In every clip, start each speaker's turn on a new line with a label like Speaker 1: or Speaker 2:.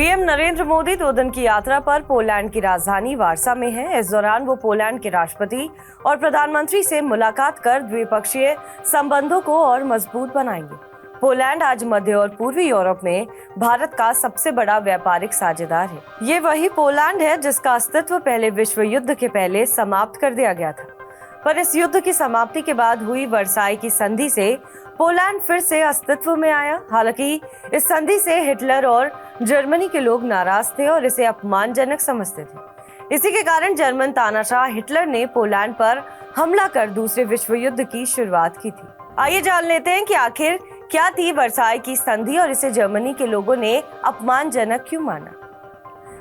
Speaker 1: PM Narendra Modi 2 दिन की यात्रा पर पोलैंड की राजधानी वार्सा में हैं। इस दौरान वो पोलैंड के राष्ट्रपति और प्रधानमंत्री से मुलाकात कर द्विपक्षीय संबंधों को और मजबूत बनाएंगे। पोलैंड आज मध्य और पूर्वी यूरोप में भारत का सबसे बड़ा व्यापारिक साझेदार है। ये वही पोलैंड है जिसका अस्तित्व पहले विश्व युद्ध के पहले समाप्त कर दिया गया था, पर इस युद्ध की समाप्ति के बाद हुई वर्साई की संधि से पोलैंड फिर से अस्तित्व में आया। हालांकि इस संधि से हिटलर और जर्मनी के लोग नाराज थे और इसे अपमानजनक समझते थे। इसी के कारण जर्मन तानाशाह हिटलर ने पोलैंड पर हमला कर दूसरे विश्व युद्ध की शुरुआत की थी। आइए जान लेते हैं कि आखिर क्या थी वर्साई की संधि और इसे जर्मनी के लोगों ने अपमानजनक क्यों माना।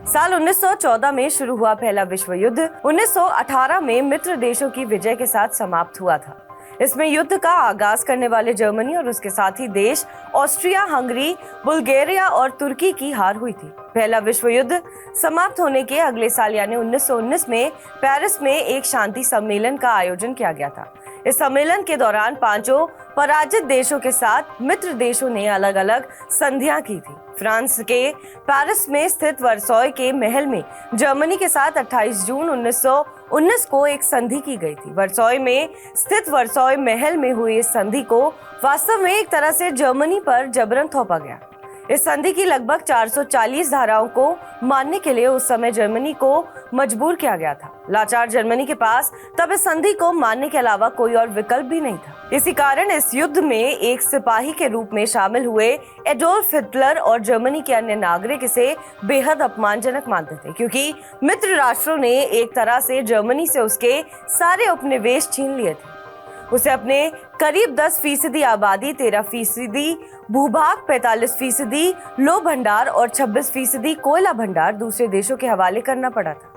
Speaker 1: साल 1914 में शुरू हुआ पहला विश्व युद्ध 1918 में मित्र देशों की विजय के साथ समाप्त हुआ था। इसमें युद्ध का आगाज करने वाले जर्मनी और उसके साथी देश ऑस्ट्रिया, हंगरी, बुल्गारिया और तुर्की की हार हुई थी। पहला विश्व युद्ध समाप्त होने के अगले साल यानी 1919 में पेरिस में एक शांति सम्मेलन का आयोजन किया गया था। इस सम्मेलन के दौरान पांचों पराजित देशों के साथ मित्र देशों ने अलग अलग संधियां की थी। फ्रांस के पेरिस में स्थित वर्साई के महल में जर्मनी के साथ 28 जून 1919 को एक संधि की गई थी। वर्साई में स्थित वर्साई महल में हुई इस संधि को वास्तव में एक तरह से जर्मनी पर जबरन थोपा गया। इस संधि की लगभग 440 धाराओं को मानने के लिए उस समय जर्मनी को मजबूर किया गया था। लाचार जर्मनी के पास तब इस संधि को मानने के अलावा कोई और विकल्प भी नहीं था। इसी कारण इस युद्ध में एक सिपाही के रूप में शामिल हुए एडोल्फ हिटलर और जर्मनी के अन्य नागरिक इसे बेहद अपमानजनक मानते थे, क्योंकि मित्र राष्ट्रों ने एक तरह से जर्मनी से उसके सारे उपनिवेश छीन लिए थे। उसे अपने करीब 10% आबादी, 13% भूभाग, 45% लौह भंडार और 26% कोयला भंडार दूसरे देशों के हवाले करना पड़ा था।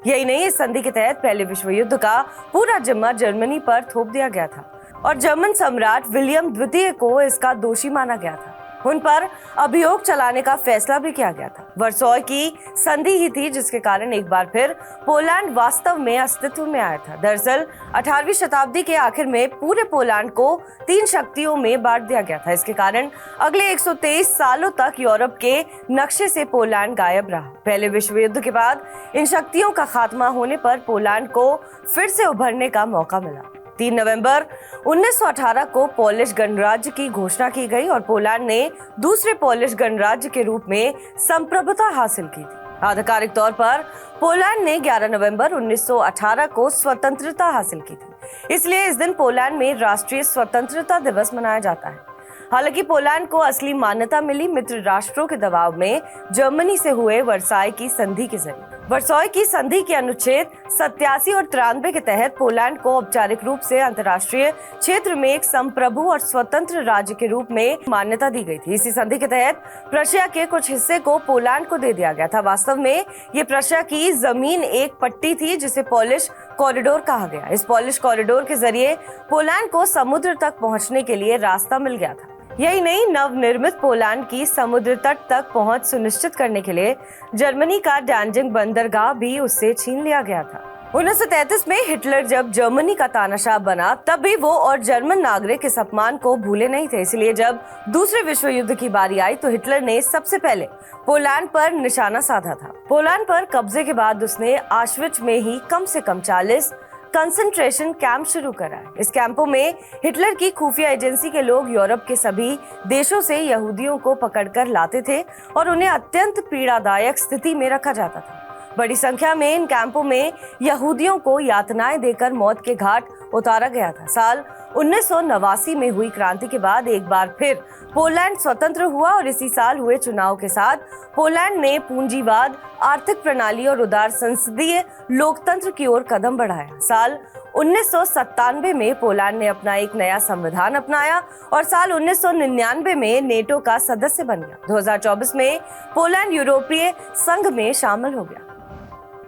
Speaker 1: यही नहीं, इस संधि के तहत पहले विश्व युद्ध का पूरा जिम्मा जर्मनी पर थोप दिया गया था और जर्मन सम्राट विलियम द्वितीय को इसका दोषी माना गया था। उन पर अभियोग चलाने का फैसला भी किया गया था। वर्साई की संधि ही थी जिसके कारण एक बार फिर पोलैंड वास्तव में अस्तित्व में आया था। दरअसल 18वीं शताब्दी के आखिर में पूरे पोलैंड को 3 शक्तियों में बांट दिया गया था। इसके कारण अगले 123 सालों तक यूरोप के नक्शे से पोलैंड गायब रहा। पहले विश्व युद्ध के बाद इन शक्तियों का खात्मा होने पर पोलैंड को फिर से उभरने का मौका मिला। 3 नवंबर 1918 को पोलिश गणराज्य की घोषणा की गई और पोलैंड ने दूसरे पोलिश गणराज्य के रूप में संप्रभुता हासिल की थी। आधिकारिक तौर पर पोलैंड ने 11 नवंबर 1918 को स्वतंत्रता हासिल की थी, इसलिए इस दिन पोलैंड में राष्ट्रीय स्वतंत्रता दिवस मनाया जाता है। हालांकि पोलैंड को असली मान्यता मिली मित्र राष्ट्रों के दबाव में जर्मनी से हुए वर्साई की संधि के जरिए। वर्साई की संधि के अनुच्छेद 87 और 93 के तहत पोलैंड को औपचारिक रूप से अंतर्राष्ट्रीय क्षेत्र में एक संप्रभु और स्वतंत्र राज्य के रूप में मान्यता दी गई थी। इसी संधि के तहत प्रशिया के कुछ हिस्से को पोलैंड को दे दिया गया था। वास्तव में ये प्रशिया की जमीन एक पट्टी थी जिसे पॉलिश कॉरिडोर कहा गया। इस पॉलिश कॉरिडोर के जरिए पोलैंड को समुद्र तक पहुंचने के लिए रास्ता मिल गया था। यही नहीं, नवनिर्मित पोलैंड की समुद्र तट तक पहुंच सुनिश्चित करने के लिए जर्मनी का डैनजिंग बंदरगाह भी उससे छीन लिया गया था। 1933 में हिटलर जब जर्मनी का तानाशाह बना तब भी वो और जर्मन नागरिक इस अपमान को भूले नहीं थे। इसलिए जब दूसरे विश्व युद्ध की बारी आई तो हिटलर ने सबसे पहले पोलैंड पर निशाना साधा था। पोलैंड पर कब्जे के बाद उसने ऑश्विट्ज में ही कम से कम 40 कंसंट्रेशन कैंप शुरू करा है। इस कैंपों में हिटलर की खुफिया एजेंसी के लोग यूरोप के सभी देशों से यहूदियों को पकड़कर लाते थे और उन्हें अत्यंत पीड़ादायक स्थिति में रखा जाता था। बड़ी संख्या में इन कैंपों में यहूदियों को यातनाएं देकर मौत के घाट उतारा गया था। साल 1989 में हुई क्रांति के बाद एक बार फिर पोलैंड स्वतंत्र हुआ और इसी साल हुए चुनाव के साथ पोलैंड ने पूंजीवाद, आर्थिक प्रणाली और उदार संसदीय लोकतंत्र की ओर कदम बढ़ाया। साल 1997 में पोलैंड ने अपना एक नया संविधान अपनाया और साल 1999 में नेटो का सदस्य बन गया। 2024 में पोलैंड यूरोपीय संघ में शामिल हो गया।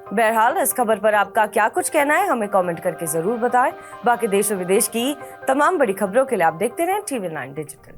Speaker 1: बहरहाल इस खबर पर आपका क्या कुछ कहना है हमें कमेंट करके जरूर बताएं। बाकी देश और विदेश की तमाम बड़ी खबरों के लिए आप देखते रहें TV9 डिजिटल।